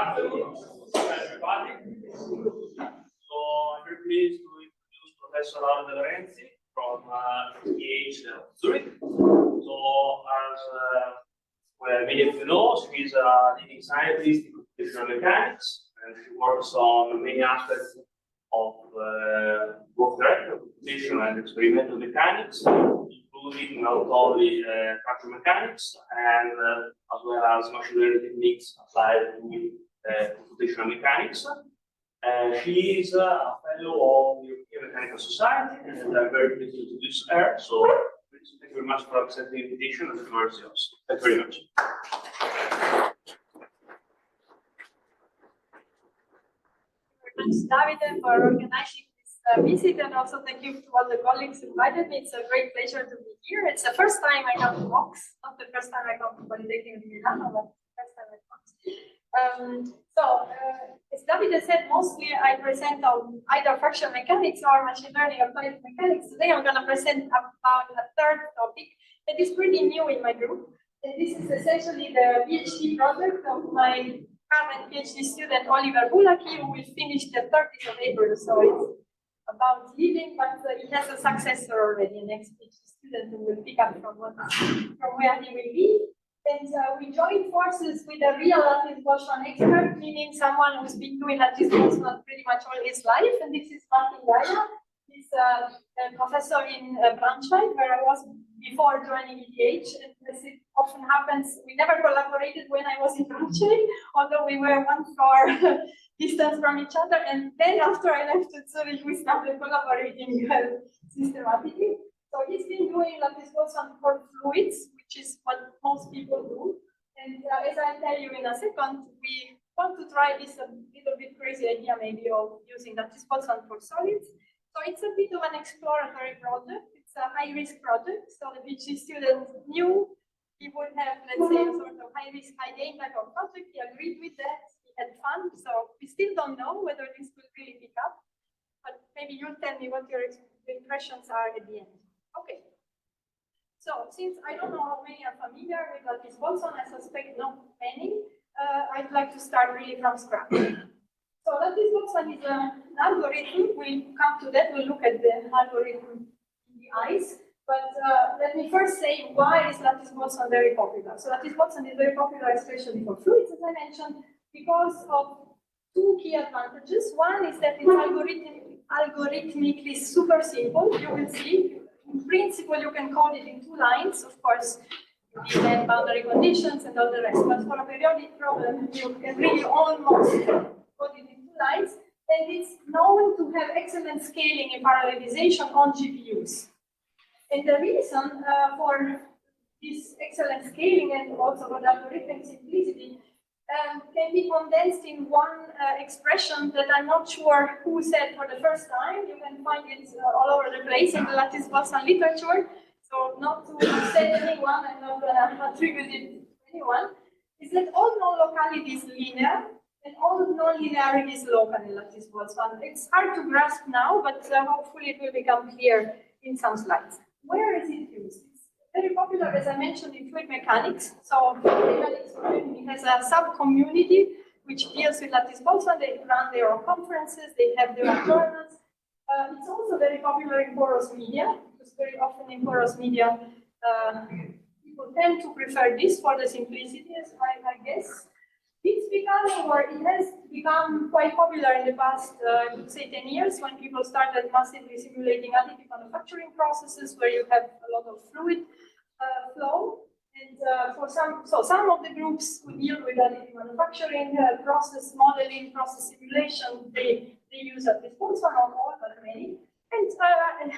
afternoon, everybody. So I'm very pleased to introduce Professor Lorenzis from ETH Zurich. So as many of you know, she's a leading scientist in computational mechanics, and she works on many aspects of both direct computation and experimental mechanics, including not only structural mechanics and as well as machine learning techniques applied to computational mechanics. She is a fellow of the European Mechanical Society, and I'm very pleased to introduce her. So, thank you very much for accepting the invitation and the floor is yours. Thank you very much. Thanks, David, for organizing this visit, and also thank you to all the colleagues who invited me. It's a great pleasure to be here. It's the first time I come to MOX, not the first time I come to Polytechnic in Milano, but the first time at MOX. As David has said, mostly I present on either fractional mechanics or machine learning applied mechanics. Today I'm going to present about a third topic that is pretty new in my group. And this is essentially the PhD project of my current PhD student, Boolakee, who will finish the 30th of April. So it's about leaving, but he has a successor already, an ex-PhD student who will pick up from where he will be. And we joined forces with a real Lattice Boltzmann expert, meaning someone who's been doing Lattice Boltzmann pretty much all his life. And this is Geier. He's a professor in Braunschweig, where I was before joining ETH. And as it often happens, we never collaborated when I was in Braunschweig, although we were one floor distance from each other. And then after I left to Zurich, we started collaborating systematically. So he's been doing Lattice Boltzmann for fluids, which is what most people do. And as I'll tell you in a second, we want to try this a little bit crazy idea maybe of using Lattice Boltzmann for solids. So it's a bit of an exploratory project. It's a high-risk project. So the PhD student knew he would have, let's say, a sort of high-risk, high-gain type of project. He agreed with that. He had fun. So we still don't know whether this will really pick up. But maybe you'll tell me what your impressions are at the end. Okay. So since I don't know how many are familiar with Lattice Boltzmann, I suspect not many, I'd like to start really from scratch. So Lattice Boltzmann is an algorithm. We'll come to that. We'll look at the algorithm in the eyes. But let me first say, why is Lattice Boltzmann very popular? So Lattice Boltzmann is very popular, especially for fluids, as I mentioned, because of two key advantages. One is that it's algorithmically super simple. You will see. In principle, you can code it in 2 lines. Of course, you then boundary conditions and all the rest. But for a periodic problem, you can really almost code it in 2 lines. And it's known to have excellent scaling and parallelization on GPUs. And the reason for this excellent scaling and also for the algorithmic simplicity can be condensed in one expression that I'm not sure who said for the first time. You can find it all over the place in the Lattice Boltzmann literature. So not to upset anyone, I'm not going to attribute it to anyone, is that all non-locality is linear and all non-linearity is local in Lattice Boltzmann. It's hard to grasp now, but hopefully it will become clear in some slides. Where is it used? Very popular, as I mentioned, in fluid mechanics. So mechanics community has a sub-community which deals with Lattice Boltzmann. They run their own conferences, they have their own journals. It's also very popular in porous media, because very often in porous media, people tend to prefer this for the simplicity, as I guess. It's becoming, or it has become quite popular in the past, I would say 10 years, when people started massively simulating additive manufacturing processes where you have a lot of fluid flow. And for some of the groups who deal with additive manufacturing, process modeling, process simulation, they use Lattice Boltzmann, not all, but many. And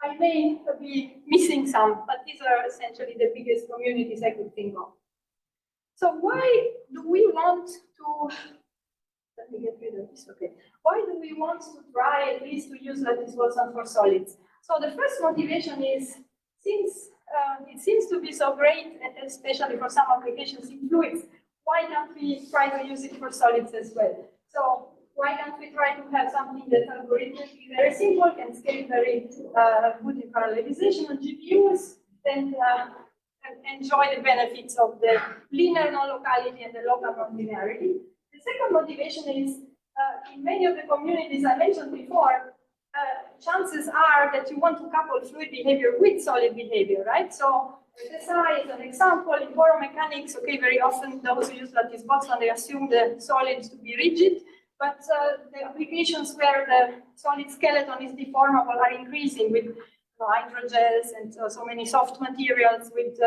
I may be missing some, but these are essentially the biggest communities I could think of. So why do we want to, let me get rid of this, okay. Why do we want to try at least to use Lattice Boltzmann for solids? So the first motivation is, since it seems to be so great, and especially for some applications in fluids, why can't we try to use it for solids as well? So why can't we try to have something that's algorithmically very simple, can scale very good in parallelization on GPUs, and enjoy the benefits of the linear non-locality and the local non-linearity? The second motivation is in many of the communities I mentioned before, chances are that you want to couple fluid behavior with solid behavior, right? So SSI is an example in quorum mechanics. Okay, very often those who use Lattice Boltzmann, they assume the solids to be rigid, but the applications where the solid skeleton is deformable are increasing with hydrogels and so many soft materials with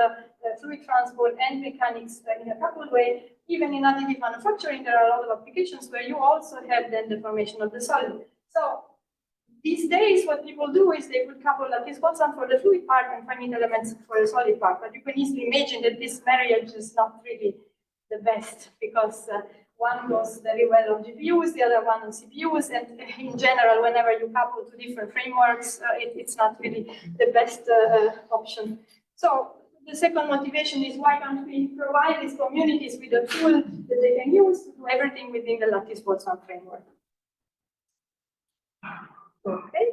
fluid transport and mechanics in a coupled way. Even in additive manufacturing, there are a lot of applications where you also have then the formation of the solid. So these days, what people do is they would couple Lattice Boltzmann for the fluid part and finite elements for the solid part. But you can easily imagine that this marriage is not really the best because one goes very well on GPUs, the other one on CPUs, and in general, whenever you couple two different frameworks, it's not really the best option. So the second motivation is why can't we provide these communities with a tool that they can use to do everything within the Lattice Boltzmann framework. Okay,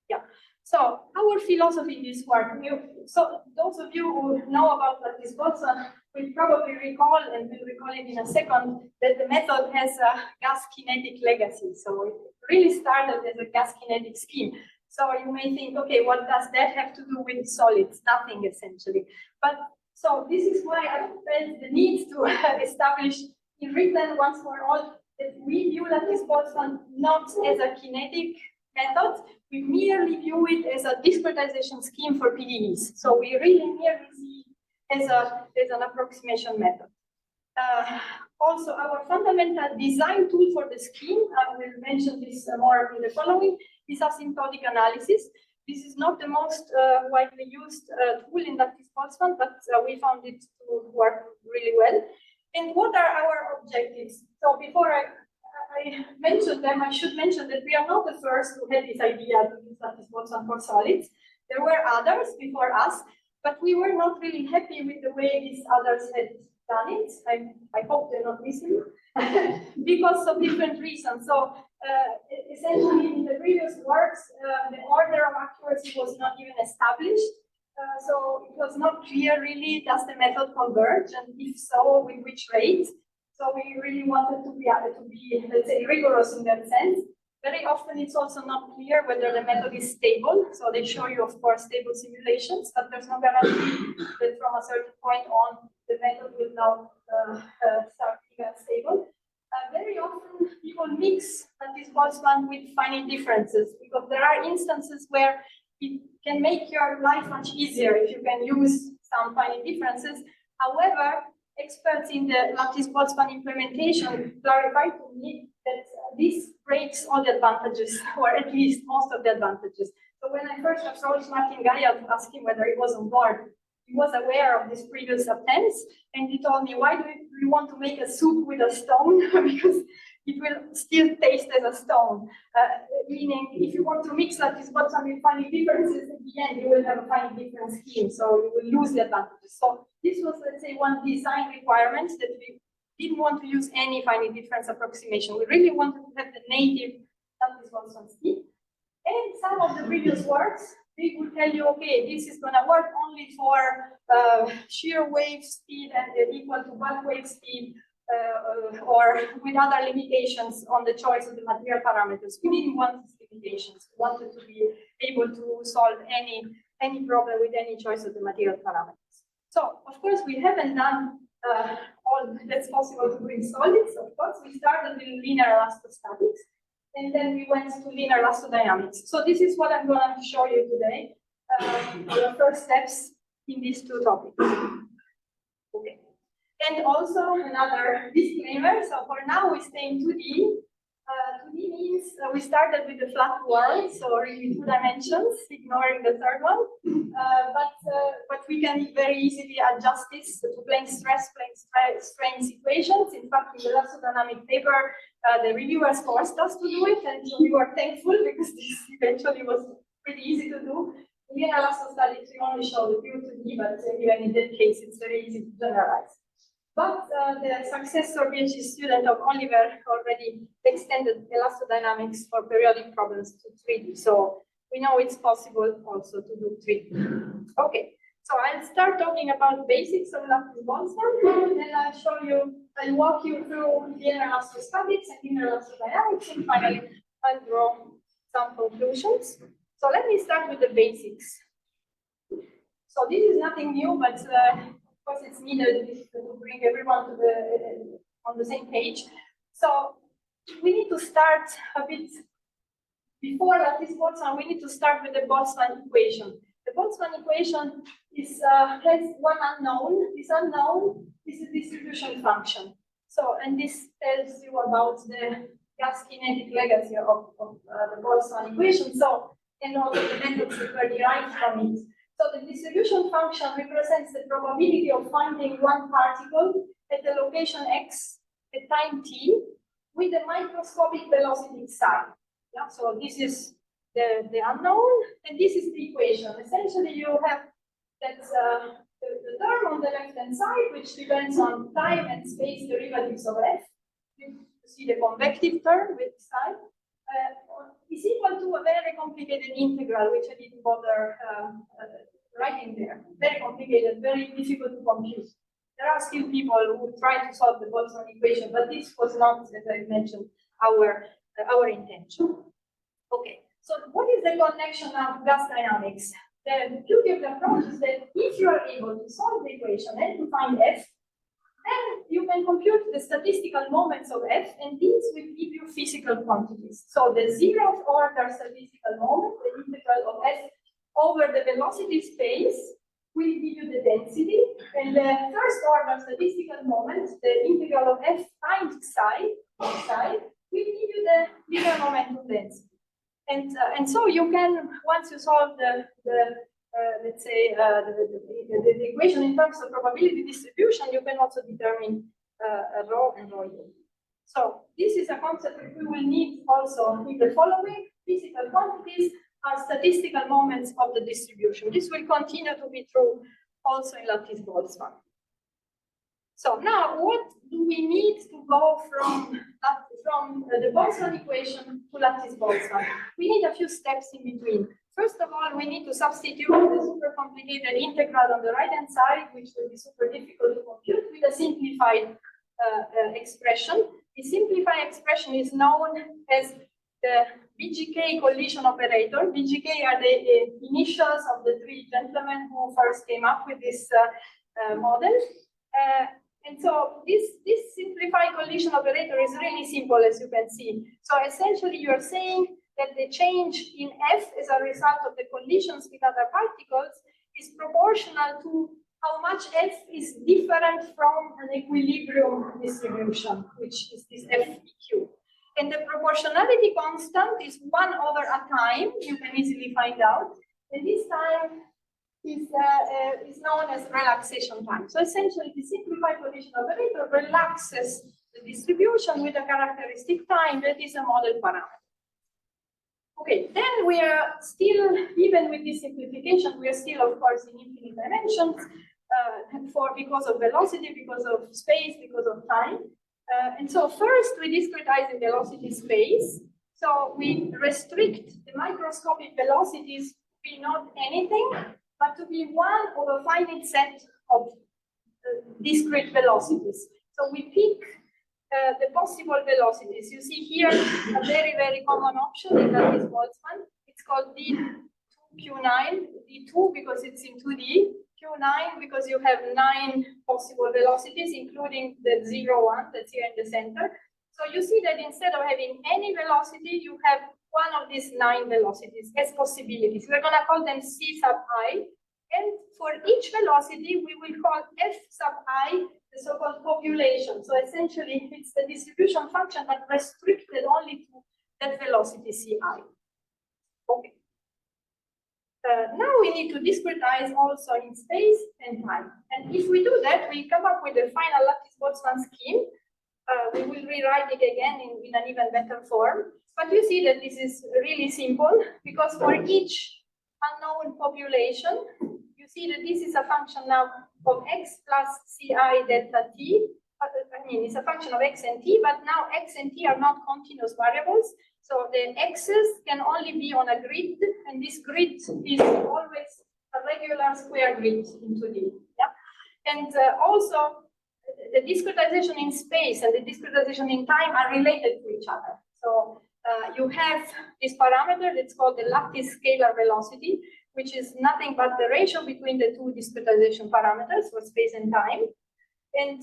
yeah. So our philosophy in this work, so those of you who know about Lattice Boltzmann will probably recall, and we'll recall it in a second, that the method has a gas kinetic legacy. So it really started as a gas kinetic scheme. So you may think, okay, what does that have to do with solids? Nothing, essentially. But so this is why I felt the need to establish in written once for all that we view Lattice Boltzmann not as a kinetic method, we merely view it as a discretization scheme for PDEs. So we really merely see it as an approximation method. Also, our fundamental design tool for the scheme, I will mention this more in the following, is asymptotic analysis. This is not the most widely used tool in Lattice Boltzmann, but we found it to work really well. And what are our objectives? So before I mentioned them, I should mention that we are not the first who had this idea to use Lattice Boltzmann for solids. There were others before us, but we were not really happy with the way these others had done it. I hope they're not listening, because of different reasons. So essentially in the previous works, the order of accuracy was not even established. So it was not clear really, does the method converge, and if so, with which rate? So we really wanted to be, let's say, rigorous in that sense. Very often it's also not clear whether the method is stable. So they show you, of course, stable simulations, but there's no guarantee that from a certain point on, the method will now start being unstable. Very often people mix Lattice Boltzmann with finite differences, because there are instances where it can make your life much easier if you can use some finite differences. However, experts in the Lattice Boltzmann implementation clarified to me that this breaks all the advantages, or at least most of the advantages. So when I first approached Martin Geier to ask him whether he was on board, he was aware of these previous attempts, and he told me, why do you want to make a soup with a stone? Because it will still taste as a stone. Meaning, if you want to mix Lattice Boltzmann with finite differences, at the end you will have a finite difference scheme, so you will lose the advantages. So this was, let's say, one design requirement, that we didn't want to use any finite difference approximation. We really wanted to have the native Lattice Boltzmann scheme. And some of the previous works, they would tell you, okay, this is going to work only for shear wave speed and equal to bulk wave speed, or with other limitations on the choice of the material parameters. We didn't want these limitations. We wanted to be able to solve any problem with any choice of the material parameters. So, of course, we haven't done all that's possible to do in solids. Of course, we started with linear elastostatics, and then we went to linear elastodynamics. So this is what I'm going to show you today, the first steps in these two topics. Okay. And also another disclaimer. So for now, we stay in 2D. 2D means we started with the flat world, so really 2 dimensions, ignoring the third one. But we can very easily adjust this to plane stress, plane strain situations. In fact, in the elastodynamic paper, the reviewers forced us to do it, and so we were thankful because this eventually was pretty easy to do. In elastostatics, we only show the pure 2D, but even in that case, it's very easy to generalize. But the successor PhD student of Oliver already extended elastodynamics for periodic problems to 3D. So we know it's possible also to do 3D. Okay, so I'll start talking about basics of Lattice Boltzmann, and I'll show you I'll walk you through linear elastostatics and linear elastodynamics, and finally I'll draw some conclusions. So let me start with the basics. So this is nothing new, but of course it's needed to bring everyone to on the same page. So we need to start a bit before Lattice Boltzmann. We need to start with the Boltzmann equation. The Boltzmann equation is has one unknown. This unknown is a distribution function. So, and this tells you about the gas kinetic legacy of the Boltzmann equation. So, and also the methods that were derived from it. So the distribution function represents the probability of finding one particle at the location x at time t with a microscopic velocity psi. Yeah, so this is the unknown, and this is the equation. Essentially, you have that the term on the left-hand side, which depends on time and space derivatives of f. You see the convective term with psi. Is equal to a very complicated integral, which I didn't bother writing there. Very complicated, very difficult to compute. There are still people who try to solve the Boltzmann equation, but this was not, as I mentioned, our intention. Okay, so what is the connection of gas dynamics? The beauty of the approach is that if you are able to solve the equation and to find f, then you can compute the statistical moments of f, and these will give you physical quantities. So the zeroth order statistical moment, the integral of f over the velocity space, will give you the density, and the first order statistical moment, the integral of f times psi, will give you the linear momentum density. And so you can, once you solve let's say the equation in terms of probability distribution, you can also determine rho and rho u. So this is a concept that we will need also in the following. Physical quantities are statistical moments of the distribution. This will continue to be true also in Lattice Boltzmann. So now, what do we need to go from the Boltzmann equation to Lattice Boltzmann? We need a few steps in between. First of all, we need to substitute the super complicated integral on the right-hand side, which will be super difficult to compute, with a simplified expression. The simplified expression is known as the BGK collision operator. BGK are the initials of the three gentlemen who first came up with this model. And so this simplified collision operator is really simple, as you can see. So essentially, you're saying that the change in f as a result of the collisions with other particles is proportional to how much f is different from an equilibrium distribution, which is this FEQ. And the proportionality constant is 1 over a time. You can easily find out. And this time is known as relaxation time. So essentially, the simplified collision operator relaxes the distribution with a characteristic time that is a model parameter. Okay, then we are still, even with this simplification, we are still, of course, in infinite dimensions because of velocity, because of space, because of time. And so first, we discretize in velocity space. So we restrict the microscopic velocities to be not anything, but to be one of a finite set of discrete velocities. So we pick the possible velocities. You see here a very, very common option in Lattice Boltzmann. It's called D2Q9, D2 because it's in 2D, Q9 because you have 9 possible velocities, including the 0, 1 that's here in the center. So you see that instead of having any velocity, you have one of these 9 velocities as possibilities. We're going to call them C sub I. And for each velocity, we will call F sub I the so-called population. So essentially, it's the distribution function, but restricted only to that velocity Ci. Okay. Now we need to discretize also in space and time. And if we do that, we come up with the final Lattice Boltzmann scheme. We will rewrite it again in an even better form. But you see that this is really simple, because for each unknown population, you see that this is a function now of x plus Ci delta t. I mean, it's a function of x and t, but now x and t are not continuous variables. So the x's can only be on a grid, and this grid is always a regular square grid in 2D. Yeah? And also, the discretization in space and the discretization in time are related to each other. So you have this parameter that's called the lattice scalar velocity, which is nothing but the ratio between the two discretization parameters for space and time. And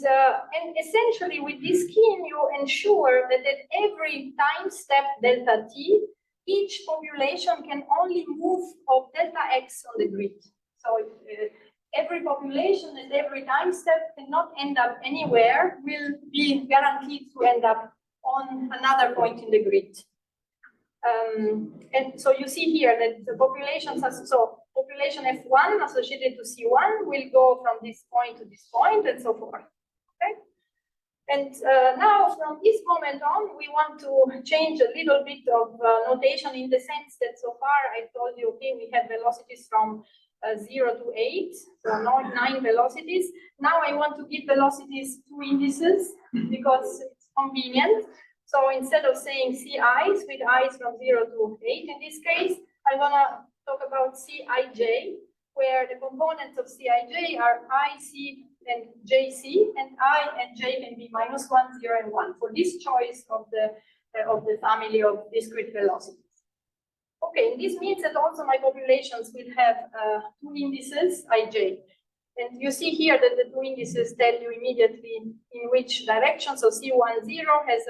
essentially, with this scheme, you ensure that at every time step delta t, each population can only move of delta x on the grid. So every population at every time step cannot end up anywhere, will be guaranteed to end up on another point in the grid. And so you see here that the populations, so population F1 associated to C1 will go from this point to this point and so forth. Okay? And now from this moment on, we want to change a little bit of notation in the sense that so far I told you, okay, we have velocities from 0 to 8, so 9 velocities. Now I want to give velocities to indices because it's convenient. So instead of saying Ci's with i's from 0 to 8 in this case, I'm gonna talk about Cij, where the components of Cij are I, C, and JC, and I and J can be -1, 0, and 1 for this choice of the family of discrete velocities. Okay, and this means that also my populations will have two indices, Ij. And you see here that the two indices tell you immediately in which direction. So C10 has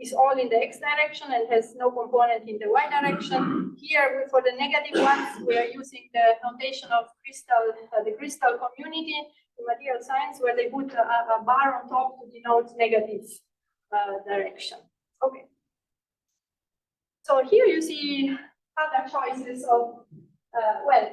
is all in the x direction and has no component in the y direction. Here, for the negative ones, we are using the notation of the crystal community in material science, where they put a bar on top to denote negative direction. Okay. So here you see other choices of, well,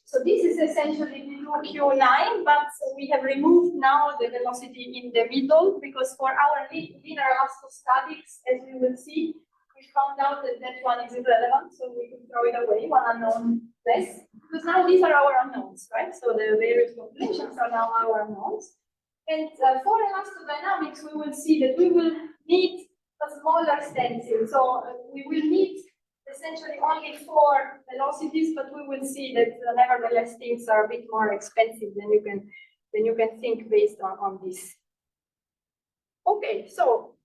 so this is essentially Q9, but we have removed now the velocity in the middle, because for our linear elastostatics, as we will see, we found out that that one is irrelevant, so we could throw it away, one unknown less, because now these are our unknowns, right? So the various populations are now our unknowns. And for elastodynamics, we will see that we will need a smaller stencil. So we will need essentially only 4 velocities, but we will see that nevertheless things are a bit more expensive than you can think based on this. Okay, so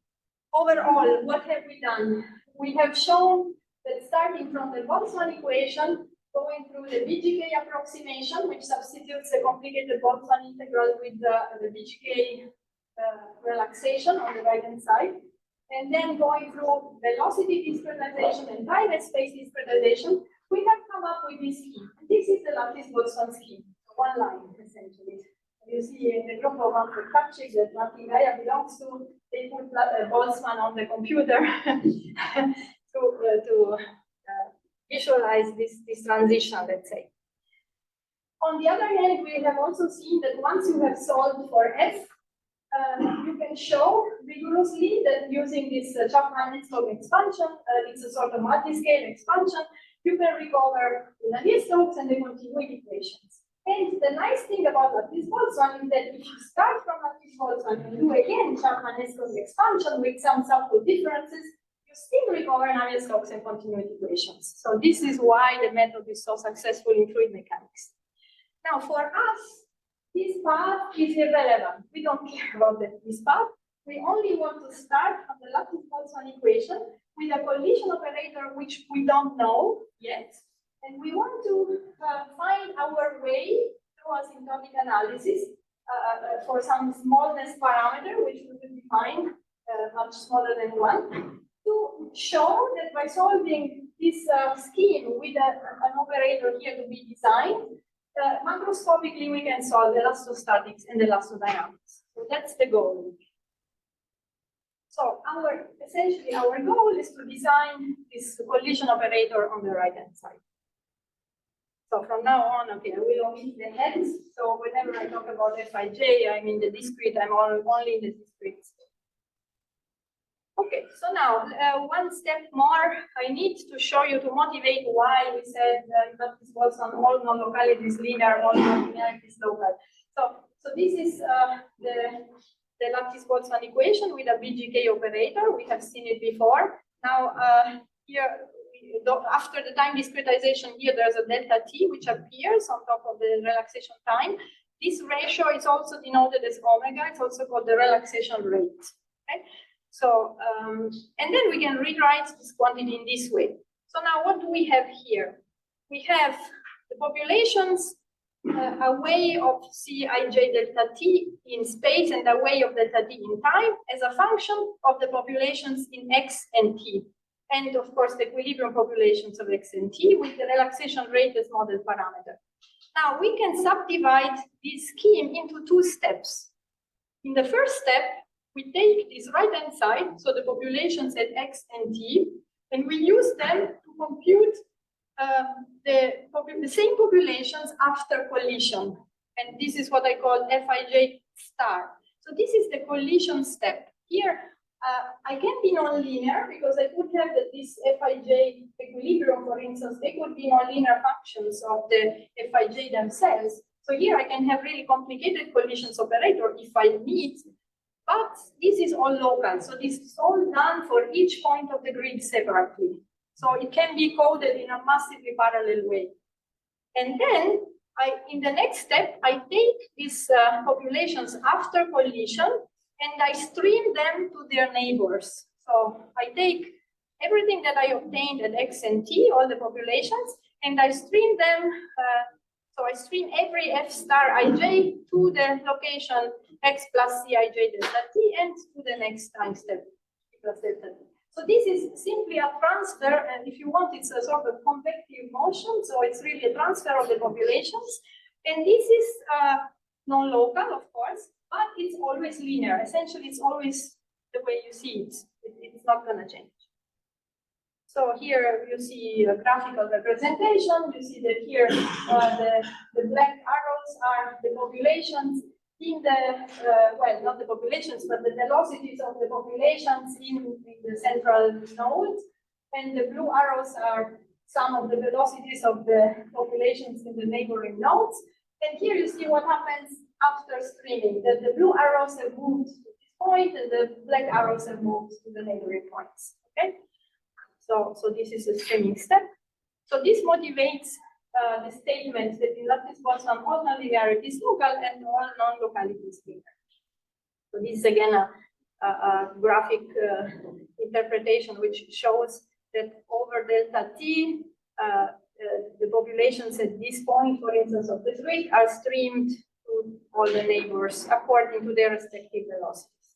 overall, what have we done? We have shown that starting from the Boltzmann equation, going through the BGK approximation, which substitutes the complicated Boltzmann integral with the BGK relaxation on the right-hand side, and then going through velocity discretization and time and space discretization, we have come up with this scheme. This is the Lattice Boltzmann scheme, one line essentially. You see in the group of Unpublished that Martin Geier belongs to, they put Boltzmann on the computer to visualize this transition, let's say. On the other hand, we have also seen that once you have solved for f, you can show rigorously that using this Chapman-Hesselhoff expansion, it's a sort of multi-scale expansion, you can recover the Navier-Stokes and the continuity equations. And the nice thing about Lattice Boltzmann is that if you start from Lattice Boltzmann and do again Chapman-Hesselhoff expansion with some subtle differences, you still recover Navier-Stokes and continuity equations. So this is why the method is so successful in fluid mechanics. Now, for us, this path is irrelevant. We don't care about this path. We only want to start from the Lattice Boltzmann equation with a collision operator which we don't know yet. And we want to find our way through asymptotic analysis for some smallness parameter, which we will define much smaller than 1, to show that by solving this scheme with an operator here to be designed, macroscopically, we can solve elastostatics and elastodynamics. So that's the goal. So essentially our goal is to design this collision operator on the right-hand side. So from now on, okay, I will omit the heads. So whenever I talk about Fij, I'm in the discrete, I'm only in the discrete. Okay, so now one step more, I need to show you to motivate why we said that this was on all non-localities linear, all non-linearities local. So this is the Lattice Boltzmann equation with a BGK operator. We have seen it before. Now here, after the time discretization here, there's a delta t which appears on top of the relaxation time. this ratio is also denoted as omega. It's also called the relaxation rate. Okay? So, and then we can rewrite this quantity in this way. So now what do we have here? We have the populations, a way of Cij delta t in space and a way of delta t in time as a function of the populations in x and t. And of course, the equilibrium populations of x and t with the relaxation rate as model parameter. Now we can subdivide this scheme into two steps. In the first step, we take this right-hand side, so the populations at x and t, and we use them to compute the same populations after collision. And this is what I call Fij star. So this is the collision step. Here, I can be nonlinear because I could have that this Fij equilibrium, for instance, they could be nonlinear functions of the Fij themselves. So here I can have really complicated collisions operator if I need, but this is all local. So this is all done for each point of the grid separately. So it can be coded in a massively parallel way. And then in the next step, I take these populations after collision and I stream them to their neighbors. So I take everything that I obtained at x and t, all the populations, and I stream them. So I stream every f star ij to the location x plus Cij delta t and to the next time step plus delta t. So this is simply a transfer, and if you want, it's a sort of convective motion. So it's really a transfer of the populations. And this is non-local, of course, but it's always linear. Essentially, it's always the way you see it. It's not going to change. So here you see a graphical representation. You see that here the black arrows are the populations in the, well, not the populations, but the velocities of the populations in the central node. And the blue arrows are some of the velocities of the populations in the neighboring nodes. And here you see what happens after streaming, that the blue arrows have moved to this point and the black arrows have moved to the neighboring points. Okay? So this is a streaming step. So this motivates the statement that in Lattice Boltzmann all nonlinearity is local and all non-locality is linear. So this is again a graphic interpretation which shows that over delta t, the populations at this point, for instance, of the grid are streamed to all the neighbors according to their respective velocities.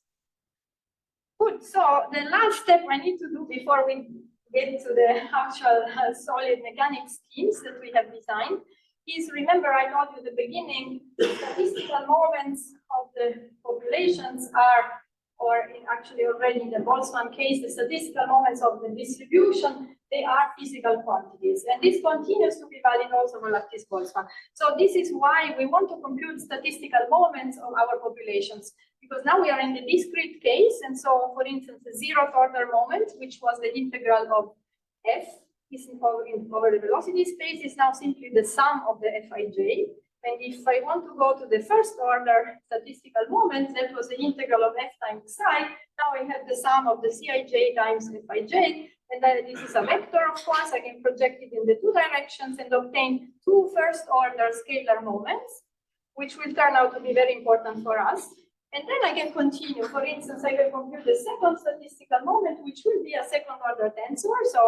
Good. So the last step I need to do before we get to the actual solid mechanics schemes that we have designed is, remember I told you at the beginning, the statistical moments of the populations are, or actually already in the Boltzmann case, the statistical moments of the distribution, they are physical quantities. And this continues to be valid also for Lattice Boltzmann. So this is why we want to compute statistical moments of our populations, because now we are in the discrete case. And so, for instance, the zeroth order moment, which was the integral of f is over the velocity space, is now simply the sum of the Fij. And if I want to go to the first order statistical moment, that was the integral of f times psi. Now I have the sum of the Cij times Fij. And this is a vector, of course. I can project it in the two directions and obtain two first order scalar moments, which will turn out to be very important for us. And then I can continue. For instance, I can compute the second statistical moment, which will be a second order tensor. So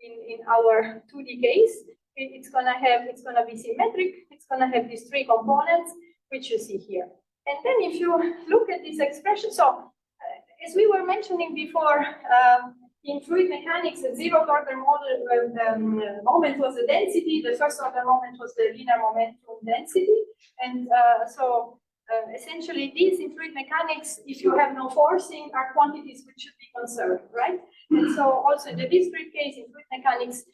in our 2D case, it's gonna be symmetric. It's gonna have these three components, which you see here. And then if you look at this expression, so as we were mentioning before, in fluid mechanics, the zeroth order moment was the density. The first order moment was the linear momentum density. And essentially, these in fluid mechanics, if you have no forcing, are quantities which should be conserved, right? And so also in the discrete case, in fluid mechanics,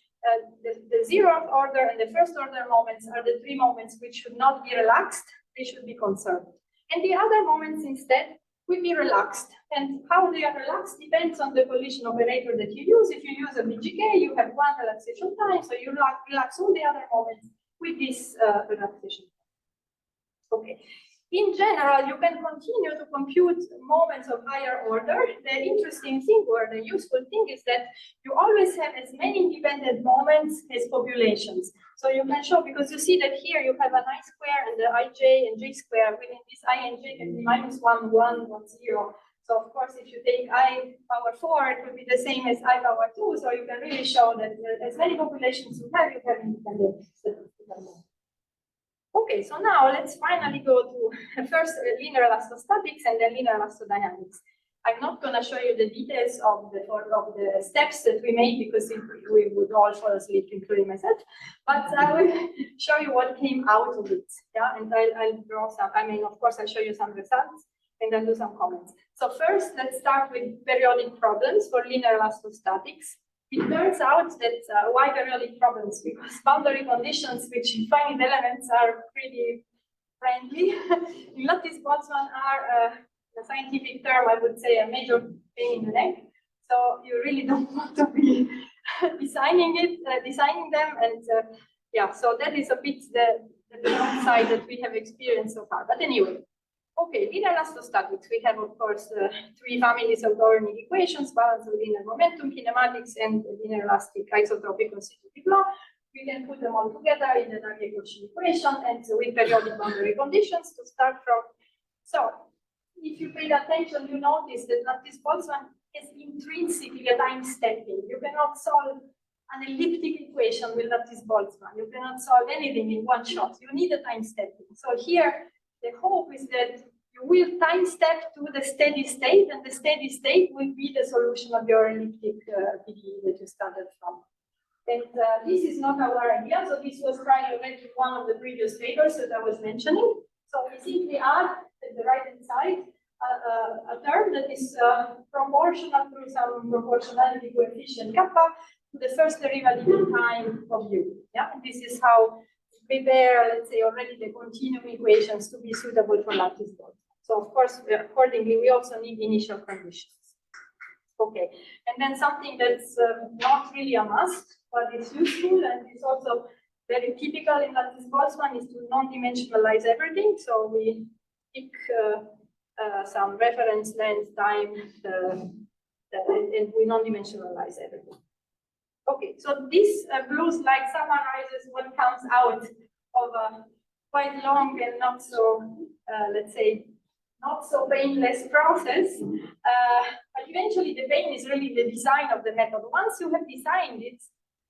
the zeroth order and the first order moments are the three moments which should not be relaxed. They should be conserved. And the other moments instead will be relaxed. And how they are relaxed depends on the collision operator that you use. If you use a BGK, you have one relaxation time, so you relax all the other moments with this relaxation. Okay. in general, you can continue to compute moments of higher order. The interesting thing or the useful thing is that you always have as many independent moments as populations. So you can show, because you see that here you have an I square and the ij and j square within this I and j can be -1, 1, 1, 0. So of course, if you take I power 4, it will be the same as I power 2. So you can really show that as many populations you have independent statistical moments. Okay, so now let's finally go to first linear elastostatics and then linear elastodynamics. I'm not going to show you the details of the steps that we made because we would all fall asleep, including myself. But I will show you what came out of it. Yeah, and I'll draw some. I mean, of course, I'll show you some results and then do some comments. So first, let's start with periodic problems for linear elastostatics. It turns out that why periodic problems? Because boundary conditions which in finite elements are pretty friendly. In Lattice Boltzmann are a scientific term, I would say, a major pain in the neck. So you really don't want to be designing them, and yeah. So that is a bit the downside that we have experienced so far. But anyway. Okay, linear elastostatics. We have, of course, 3 families of governing equations: balance of linear momentum, kinematics, and linear elastic isotropic constitutive law. We can put them all together in the Geier equation and with periodic boundary conditions to start from. So, if you paid attention, you notice that Lattice Boltzmann is intrinsically a time stepping. You cannot solve an elliptic equation with Lattice Boltzmann. You cannot solve anything in one shot. You need a time stepping. So here, the hope is that you will time step to the steady state, and the steady state will be the solution of your elliptic PDE that you started from. And this is not our idea. So this was tried already in one of the previous papers that I was mentioning. So we simply add at the right-hand side a term that is proportional through some proportionality coefficient kappa to the first derivative in time of u. Yeah, and this is how prepare, let's say, already the continuum equations to be suitable for Lattice Boltzmann. So of course, accordingly, we also need initial conditions. Okay, and then something that's not really a must, but it's useful and it's also very typical in Lattice Boltzmann is to non-dimensionalize everything. So we pick some reference length, time, and we non-dimensionalize everything. Okay, so this blue slide summarizes what comes out of a quite long and not so, let's say, not so painless process. But eventually the pain is really the design of the method. Once you have designed it,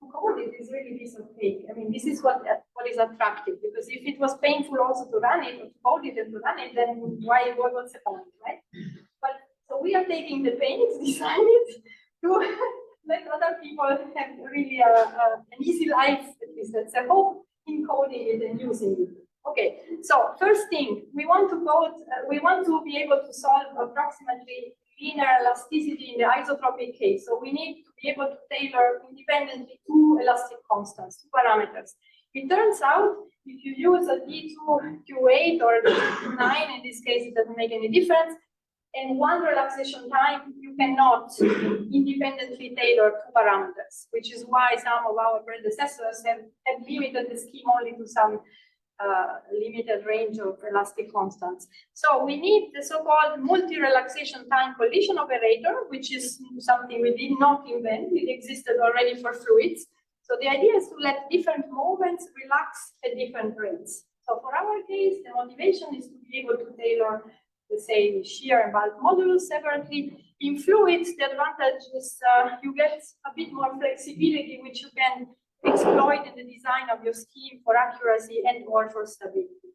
to code it is really a piece of cake. I mean, this is what is attractive, because if it was painful also to run it, or to code it and to run it, then what's the point, right? But so we are taking the pain to design it to let other people have really an easy life, at least that's a hope in coding it and using it. Okay, so first thing, we want to code, we want to be able to solve approximately linear elasticity in the isotropic case. So we need to be able to tailor independently 2 elastic constants, 2 parameters. It turns out if you use a D2 Q8 or a D9, in this case it doesn't make any difference, and 1 relaxation time, you cannot independently tailor 2 parameters, which is why some of our predecessors have limited the scheme only to some limited range of elastic constants. So we need the so-called multi-relaxation time collision operator, which is something we did not invent. It existed already for fluids. So the idea is to let different moments relax at different rates. So for our case, the motivation is to be able to tailor, let's say, shear and bulk modulus separately. In fluids, the advantage is you get a bit more flexibility, which you can exploit in the design of your scheme for accuracy and or for stability.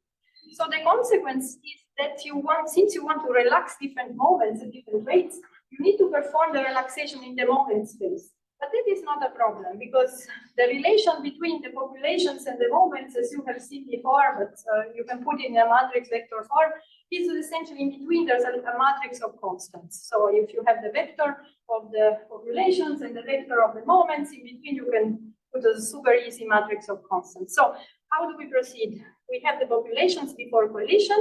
So the consequence is that since you want to relax different moments at different rates, you need to perform the relaxation in the moment space. But that is not a problem, because the relation between the populations and the moments, as you have seen before, but you can put it in a matrix vector form, is essentially in between. There's a matrix of constants. So if you have the vector of the populations and the vector of the moments, in between you can put a super easy matrix of constants. So how do we proceed? We have the populations before collision.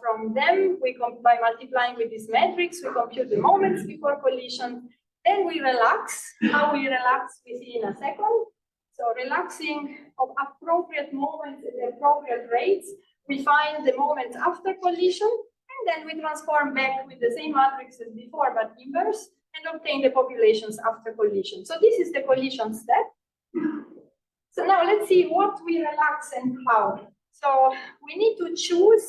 From them, by multiplying with this matrix, we compute the moments before collision. Then we relax. How we relax, we see in a second. So relaxing of appropriate moments at the appropriate rates we find the moments after collision, and then we transform back with the same matrix as before, but inverse, and obtain the populations after collision. So this is the collision step. So now let's see what we relax and how. So we need to choose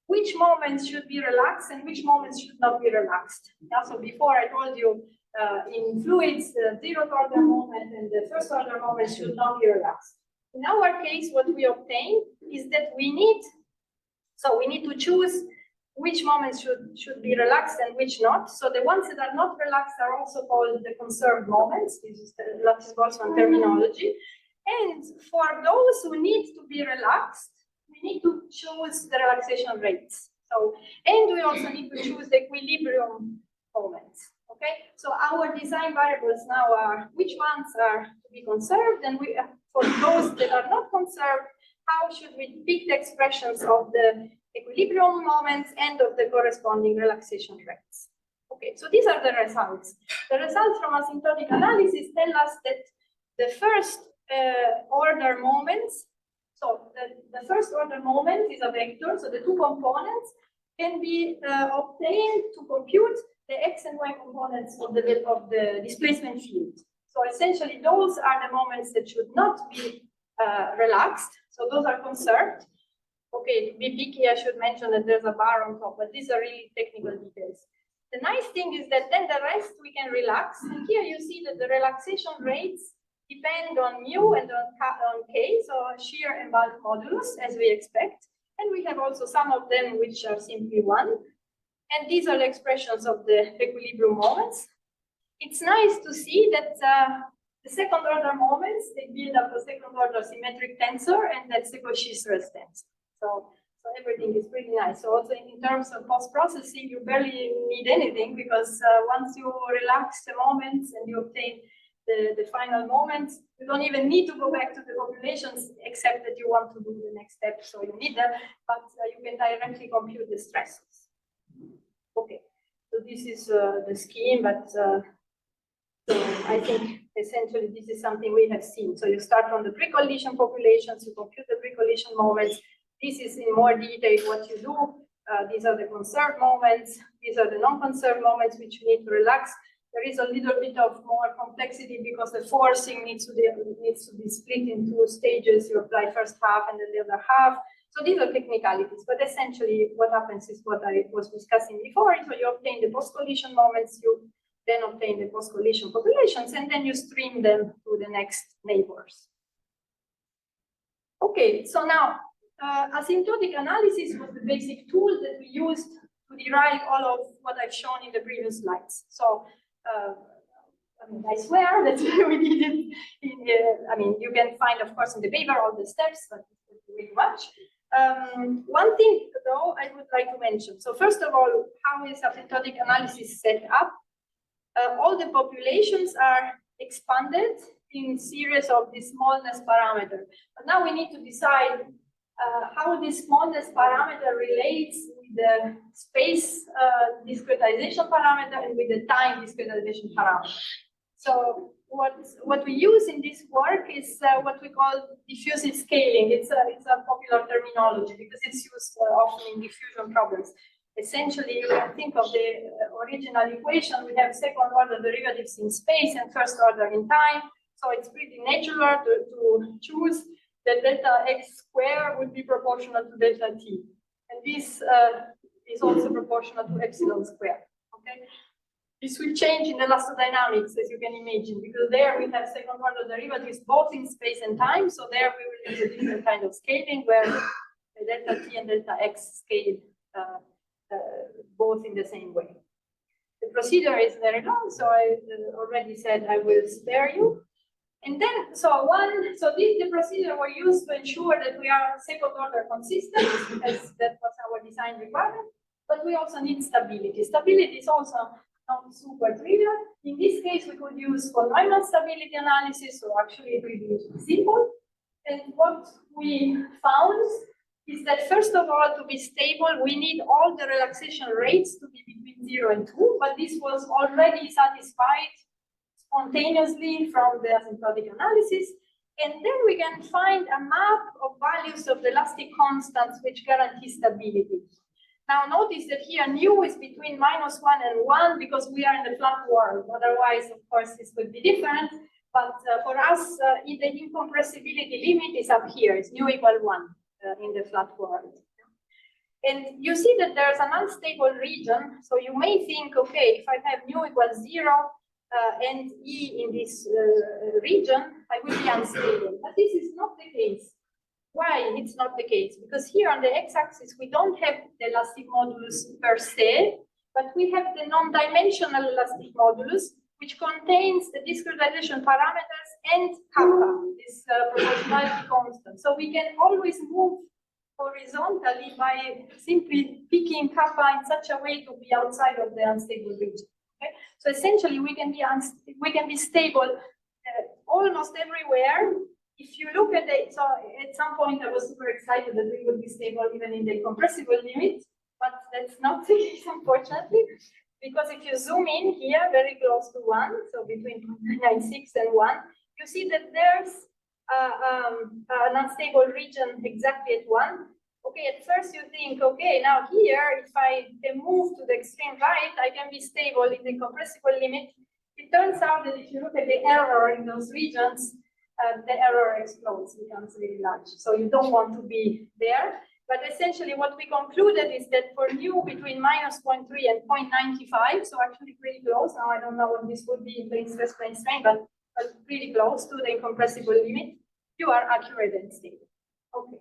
which moments should be relaxed and which moments should not be relaxed. Yeah, so before I told you in fluids, the zeroth order moment and the first order moment should not be relaxed. In our case, what we obtain is that we need to choose which moments should be relaxed and which not. So the ones that are not relaxed are also called the conserved moments. This is the Lattice Boltzmann terminology. And for those who need to be relaxed, we need to choose the relaxation rates. So, and we also need to choose the equilibrium moments. Okay, so our design variables now are which ones are to be conserved, and for those that are not conserved, how should we pick the expressions of the equilibrium moments and of the corresponding relaxation rates. Okay, so these are the results. The results from asymptotic analysis tell us that the first order moments, so the first order moment is a vector, so the two components can be obtained to compute the x and y components of the displacement field. So essentially, those are the moments that should not be relaxed. So those are conserved. Okay, to be picky, I should mention that there's a bar on top, but these are really technical details. The nice thing is that then the rest we can relax. And here you see that the relaxation rates depend on mu and on k, so shear and bulk modulus, as we expect. And we have also some of them which are simply 1. And these are the expressions of the equilibrium moments. It's nice to see that the second order moments, they build up a second order symmetric tensor, and that's the Cauchy-Stress tensor. So everything is pretty nice. So also in terms of post-processing, you barely need anything, because once you relax the moments and you obtain the final moments, you don't even need to go back to the populations, except that you want to do the next step, so you need them, but you can directly compute the stresses. Okay, so this is the scheme, but I think essentially this is something we have seen. So you start from the pre-collision populations, you compute the pre-collision moments. This is in more detail what you do. These are the conserved moments. These are the non-conserved moments which you need to relax. There is a little bit of more complexity because the forcing needs to be split in 2 stages. You apply first half and then the other half. So these are technicalities, but essentially what happens is what I was discussing before. So you obtain the post-collision moments, you then obtain the post-collision populations, and then you stream them to the next neighbors. Okay, so now asymptotic analysis was the basic tool that we used to derive all of what I've shown in the previous slides. So I swear that we did it. I mean, you can find, of course, in the paper all the steps, but it's really much. One thing, though, I would like to mention. So first of all, how is asymptotic analysis set up? All the populations are expanded in series of the smallness parameter. But now we need to decide how this smallness parameter relates with the space discretization parameter and with the time discretization parameter. So what we use in this work is what we call diffusive scaling. It's a popular terminology because it's used often in diffusion problems. Essentially, you can think of the original equation. We have second order derivatives in space and first order in time. So it's pretty natural to choose that delta x square would be proportional to delta t. And this is also proportional to epsilon square. Okay. This will change in elastodynamics, as you can imagine, because there we have second order derivatives both in space and time. So there we will use a different kind of scaling where the delta t and delta x scale both in the same way. The procedure is very long, so I already said I will spare you. And then, the procedure we used to ensure that we are second order consistent, because that was our design requirement. But we also need stability. Stability is also not super trivial. In this case, we could use von Neumann stability analysis, so actually it will be simple. And what we found is that first of all, to be stable, we need all the relaxation rates to be between 0 and 2, but this was already satisfied spontaneously from the asymptotic analysis. And then we can find a map of values of the elastic constants which guarantee stability. Now notice that here nu is between -1 and 1 because we are in the flat world. Otherwise, of course, this would be different. But for us, the incompressibility limit is up here. It's nu equal 1 in the flat world. And you see that there's an unstable region. So you may think, okay, if I have nu equals 0 and E in this region, I will be unstable. But this is not the case. Why it's not the case? Because here on the x-axis, we don't have the elastic modulus per se, but we have the non-dimensional elastic modulus, which contains the discretization parameters and kappa, this proportionality constant. So we can always move horizontally by simply picking kappa in such a way to be outside of the unstable region. Okay? So essentially, we can be stable almost everywhere. If you look at it, so at some point I was super excited that we would be stable even in the compressible limit, but that's not the case, unfortunately, because if you zoom in here, very close to 1, so between 0.96 and 1, you see that there's an unstable region exactly at 1. Okay, at first you think, okay, now here, if I can move to the extreme right, I can be stable in the compressible limit. It turns out that if you look at the error in those regions, the error explodes, becomes really large. So you don't want to be there. But essentially what we concluded is that for nu between -0.3 and 0.95, so actually pretty close. Now I don't know what this would be in plane stress, plane strain, but pretty close to the incompressible limit, you are accurate and stable. Okay.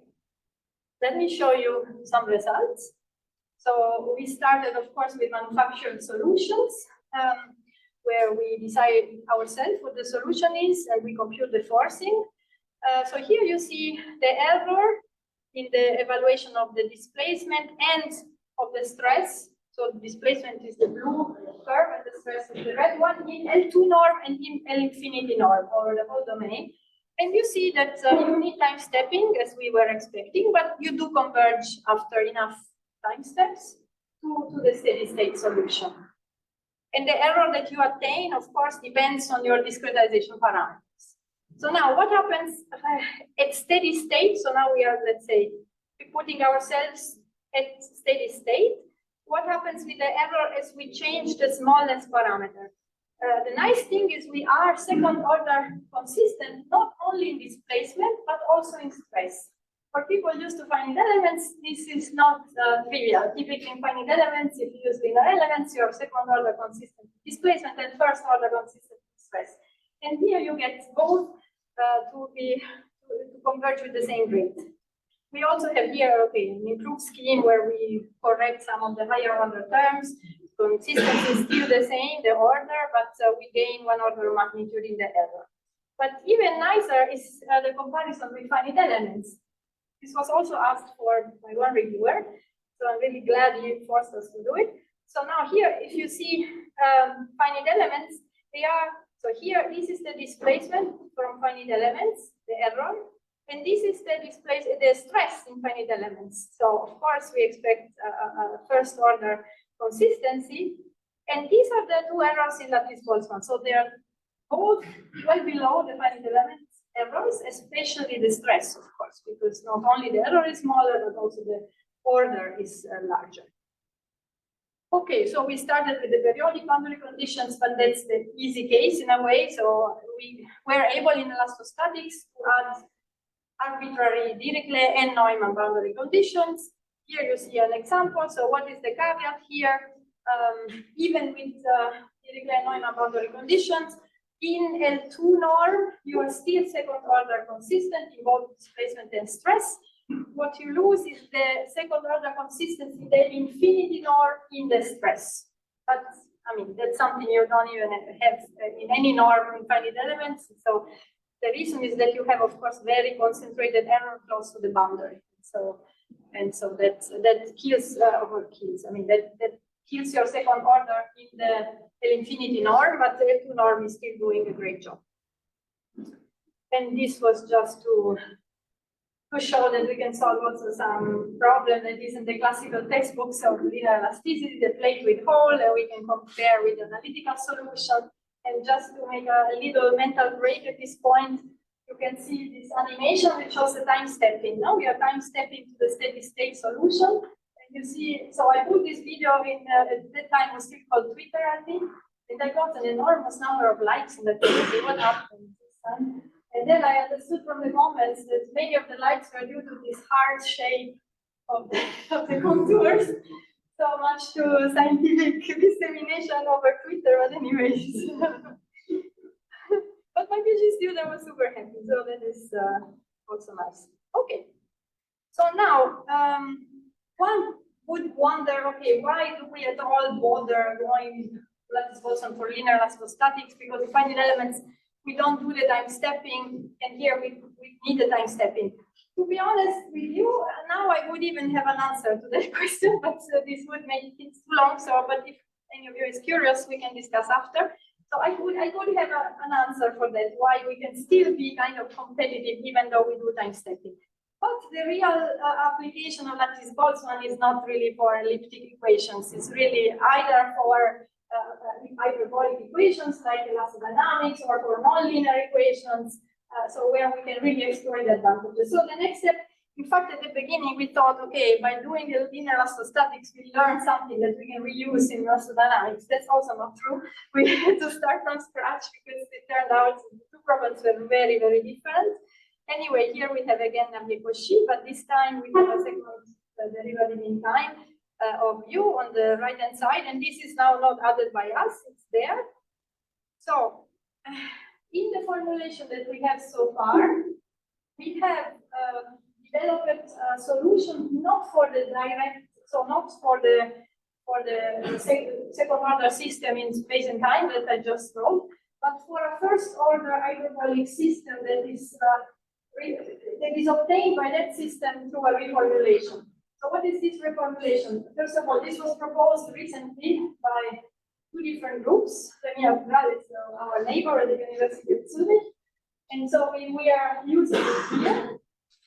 Let me show you some results. So we started, of course, with manufactured solutions. Where we decide ourselves what the solution is, and we compute the forcing. So here you see the error in the evaluation of the displacement and of the stress. So the displacement is the blue curve, and the stress is the red one in L2 norm and in L infinity norm over the whole domain. And you see that you need time stepping as we were expecting, but you do converge after enough time steps to the steady state solution. And the error that you attain, of course, depends on your discretization parameters. So now what happens at steady state? So now we are, let's say, putting ourselves at steady state. What happens with the error as we change the smallness parameter? The nice thing is we are second order consistent, not only in displacement, but also in stress. For people used to finite elements, this is not trivial. Typically in finite elements, if you use linear elements, you have second order consistent displacement and first order consistent stress. And here you get both to converge with the same rate. We also have here, okay, an improved scheme where we correct some of the higher order terms. Consistency is still the same, the order, but we gain 1 order of magnitude in the error. But even nicer is the comparison with finite elements. This was also asked for by one reviewer, so I'm really glad he forced us to do it. So now here, if you see finite elements, they are, so here, this is the displacement from finite elements, the error, and this is the stress in finite elements. So of course, we expect a first order consistency, and these are the two errors in Lattice Boltzmann. So they are both well below the finite elements errors, especially the stress, of course, because not only the error is smaller, but also the order is larger. Okay, so we started with the periodic boundary conditions, but that's the easy case in a way. So we were able in elastostatics to add arbitrary Dirichlet and Neumann boundary conditions. Here you see an example. So what is the caveat here? Even with Dirichlet and Neumann boundary conditions, in L2 norm, you are still second order consistent in both displacement and stress. What you lose is the second order consistency, the infinity norm in the stress. But I mean, that's something you don't even have in any norm in finite elements. So the reason is that you have, of course, very concentrated error close to the boundary. So that kills I mean, that kills your second order in the infinity norm, but the L2 norm is still doing a great job. And this was just to show that we can solve also some problem that is in the classical textbooks of linear elasticity, the plate with hole, and we can compare with analytical solution. And just to make a little mental break at this point, you you can see this animation which shows the time stepping. Now we are time stepping to the steady state solution. And you see, so I put this video in, at that time it was still called Twitter, I think. And I got an enormous number of likes in the Twitter. What happened this time? And then I understood from the comments that many of the likes were due to this hard shape of the contours. So much to scientific dissemination over Twitter, but anyways. But my PhD student was super happy, so that is also nice. Okay. So now, one would wonder, okay, why do we at all bother going Lattice Boltzmann for linear elastostatics? Because the finite elements, we don't do the time stepping, and here we need the time stepping. To be honest with you, now I would even have an answer to that question, but this would make it too long. So, but if any of you is curious, we can discuss after. So I could have an answer for that, why we can still be kind of competitive even though we do time stepping. But the real application of Lattice Boltzmann is not really for elliptic equations. It's really either for hyperbolic equations like elastodynamics or for nonlinear equations. So where we can really explore the advantages. So the next step, in fact, at the beginning, we thought, okay, by doing the linear elastostatics, we learn something that we can reuse in elastodynamics. That's also not true. We had to start from scratch because it turned out the two problems were very, very different. Anyway, here we have again Cauchy, but this time we have a second derivative in time of u on the right-hand side, and this is now not added by us, it's there. So, in the formulation that we have so far, we have developed a solution not for the direct, so not for the second order system in space and time that I just wrote, but for a first order hyperbolic system that is obtained by that system through a reformulation. So what is this reformulation? First of all, this was proposed recently by two different groups. Is our neighbor at the University of Zurich. And so we are using it here.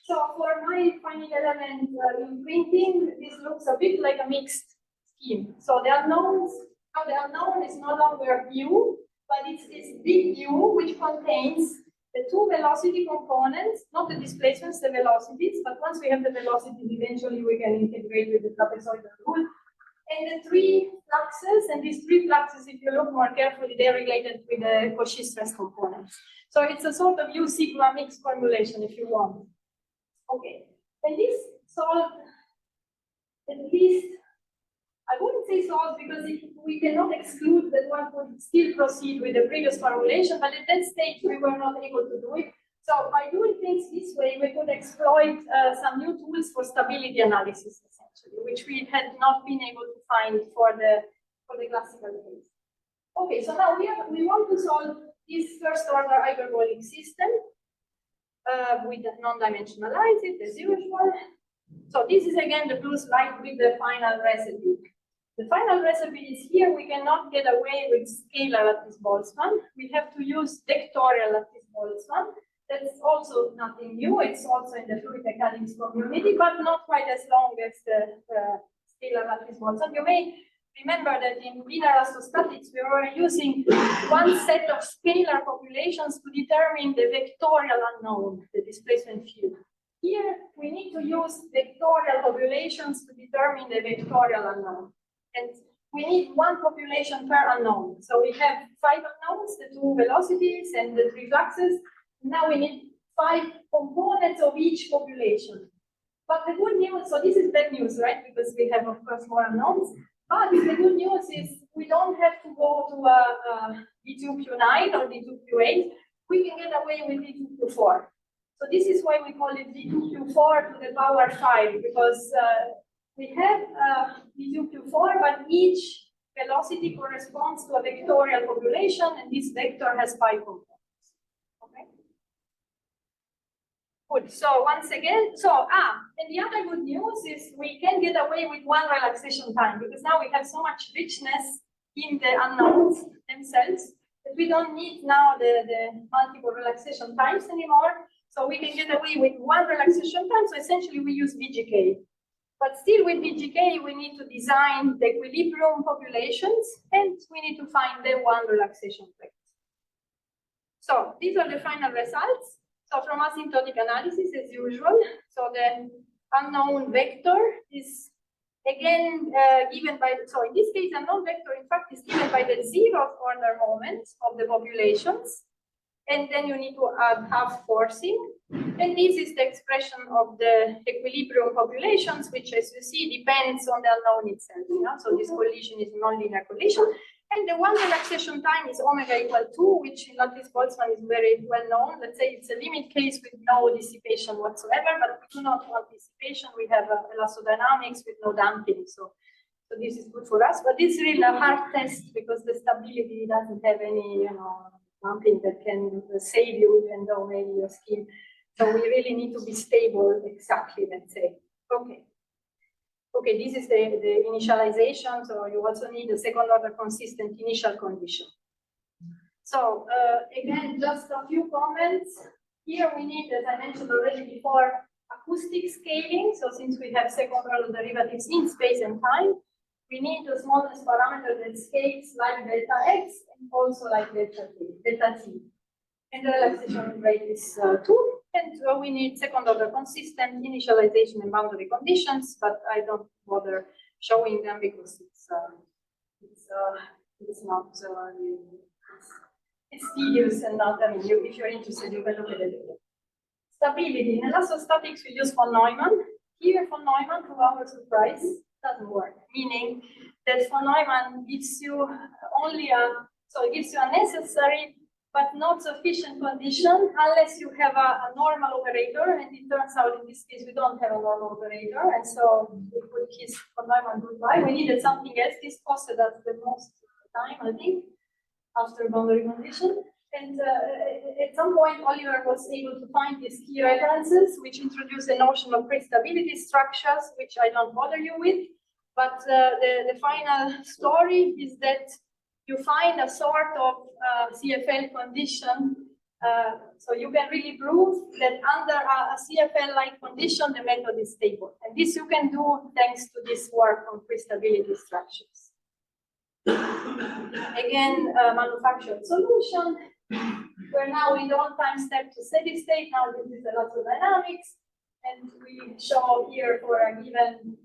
So for my finite element printing, this looks a bit like a mixed scheme. So the unknowns, now the unknown is no longer u, but it's this big U which contains the two velocity components, not the displacements, the velocities, but once we have the velocities, eventually we can integrate with the trapezoidal rule. And the three fluxes, and these three fluxes, if you look more carefully, they're related with the Cauchy stress components. So it's a sort of U sigma mixed formulation, if you want. Okay, and this solved, at least, I wouldn't say solved because we cannot exclude that one could still proceed with the previous formulation, but at that stage we were not able to do it. So by doing things this way, we could exploit some new tools for stability analysis, essentially, which we had not been able to find for the classical case. Okay, so now we want to solve this first order hyperbolic system with the non-dimensionalize it as usual. So this is again the blue slide with the final recipe. The final recipe is here. We cannot get away with scalar Lattice Boltzmann. We have to use vectorial Lattice Boltzmann. That's also nothing new. It's also in the fluid mechanics community, but not quite as long as the scalar Lattice Boltzmann. You may remember that in linear elastostatics, we were using one set of scalar populations to determine the vectorial unknown, the displacement field. Here, we need to use vectorial populations to determine the vectorial unknown. And we need one population per unknown. So we have 5 unknowns, the 2 velocities and the 3 fluxes. Now we need 5 components of each population. But the good news, so this is bad news, right? Because we have, of course, more unknowns. But the good news is we don't have to go to a D2Q9 or D2Q8. We can get away with D2Q4. So this is why we call it D2Q4 to the power 5, because we have D2Q4, but each velocity corresponds to a vectorial population, and this vector has 5 components. Okay. Good. So once again, and the other good news is we can get away with one relaxation time, because now we have so much richness in the unknowns themselves that we don't need now the multiple relaxation times anymore. So we can get away with one relaxation time. So essentially we use VGK. But still with VGK, we need to design the equilibrium populations, and we need to find the one relaxation vector. So these are the final results. So from asymptotic analysis, as usual, so the unknown vector is again given by, so in this case, unknown vector in fact is given by the 0th order moment of the populations. And then you need to add half forcing. And this is the expression of the equilibrium populations, which, as you see, depends on the unknown itself. Yeah? So this collision is non-linear collision. And the one relaxation time is omega equal 2, which in Lattice Boltzmann is very well known. Let's say it's a limit case with no dissipation whatsoever, but we do not want dissipation. We have elastodynamics with no damping. So this is good for us. But it's really a hard test because the stability doesn't have any, damping that can save you, even though maybe your scheme. So we really need to be stable exactly, let's say. Okay, this is the initialization, so you also need a second order consistent initial condition. So again, just a few comments. Here we need, as I mentioned already before, acoustic scaling. So since we have second order derivatives in space and time, we need the smallest parameter that scales like delta x and also like delta t. And the relaxation rate is 2. And we need second order consistent initialization and boundary conditions, but I don't bother showing them because it's not, it's tedious and not, I mean, if you're interested, you can look at it. Stability. In elastostatics, we use von Neumann. Here, von Neumann, to our surprise, doesn't work, meaning that von Neumann gives you only it gives you a necessary but not sufficient condition unless you have a normal operator, and it turns out in this case we don't have a normal operator, and so we could kiss von Neumann goodbye. We needed something else. This costed us the most time, I think, after boundary condition. And at some point, Oliver was able to find these key references, which introduce the notion of pre-stability structures, which I don't bother you with. But the final story is that you find a sort of CFL condition. So you can really prove that under a CFL-like condition, the method is stable. And this you can do thanks to this work on pre-stability structures. Again, manufactured solution, where now we don't time step to steady state. Now this is elastodynamics. And we show here for a given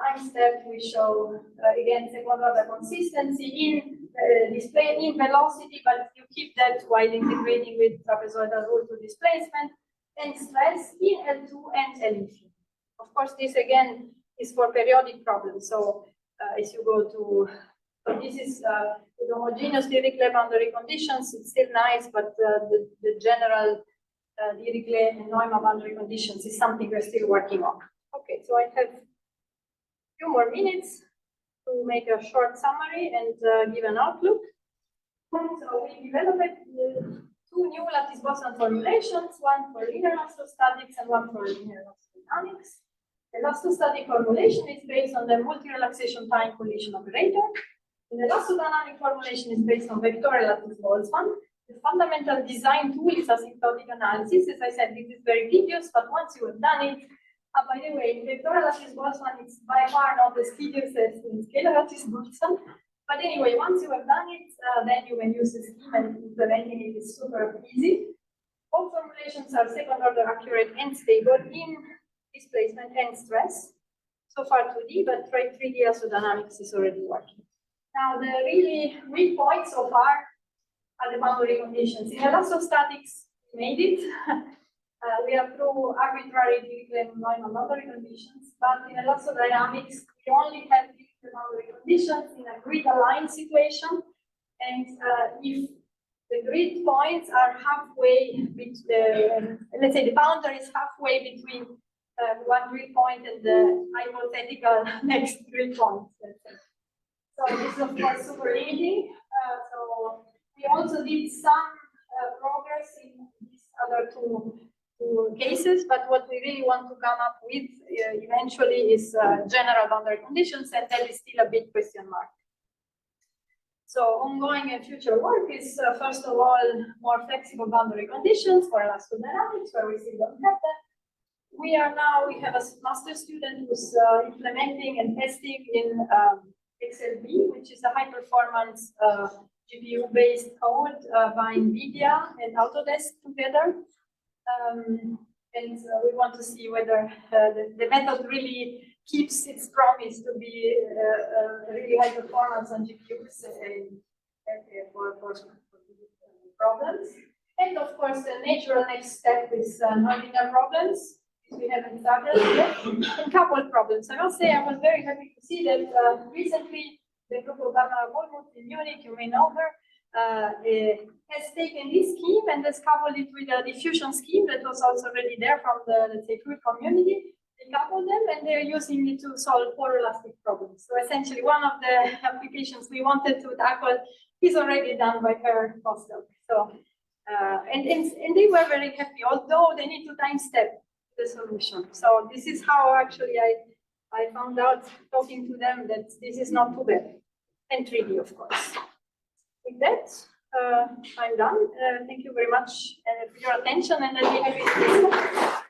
time step, we show again second order consistency in display in velocity, but you keep that while integrating with trapezoidal rule to displacement and stress in L2 and L infinity. Of course, this again is for periodic problems. So as you go to, so this is with homogeneous Dirichlet boundary conditions. It's still nice, but the general Dirichlet and Neumann boundary conditions is something we're still working on. Okay, so I have few more minutes to make a short summary and give an outlook. So we developed two new Lattice Boltzmann formulations, one for linear elastostatics and one for linear elastodynamics. The elastostatic formulation is based on the multi-relaxation time collision operator. The elastodynamic formulation is based on vectorial Lattice Boltzmann. The fundamental design tool is asymptotic analysis. As I said, this is very tedious, but once you have done it, by the way, vectorial Lattice Boltzmann is by far not as tedious as in scalar Lattice Boltzmann. But anyway, once you have done it, then you can use the scheme, and implementing it is super easy. All formulations are second order accurate and stable in displacement and stress. So far 2D, but 3D elastodynamics is already working. Now, the really weak points so far are the boundary conditions. In elastostatics, we made it. We have through arbitrary Dirichlet and Neumann boundary conditions, but in elastodynamics, we only have Dirichlet boundary conditions in a grid-aligned situation. And if the grid points are halfway between, let's say the boundary is halfway between one grid point and the hypothetical next grid point. So this is of course super limiting. So we also did some progress in these other two cases, but what we really want to come up with eventually is general boundary conditions, and that is still a big question mark. So ongoing and future work is first of all more flexible boundary conditions for elastodynamics, where we still don't have that. We have a master student who's implementing and testing in XLB, which is a high performance GPU based code by NVIDIA and Autodesk together. And we want to see whether the method really keeps its promise to be really high performance on GPUs for problems. And of course, the natural next step is nonlinear problems, which we haven't started yet, and coupled problems. I must say I was very happy to see that recently the group of Boolakee in Munich, you may know her, has taken this scheme and has coupled it with a diffusion scheme that was also already there from the, let's say, fluid community. They coupled them and they're using it to solve photoelastic problems. So essentially, one of the applications we wanted to tackle is already done by her postdoc. So, and they were very happy, although they need to time step the solution. So this is how actually I found out talking to them that this is not too bad. And 3D, of course. With that, I'm done. Thank you very much for your attention, and I'll be happy to discuss.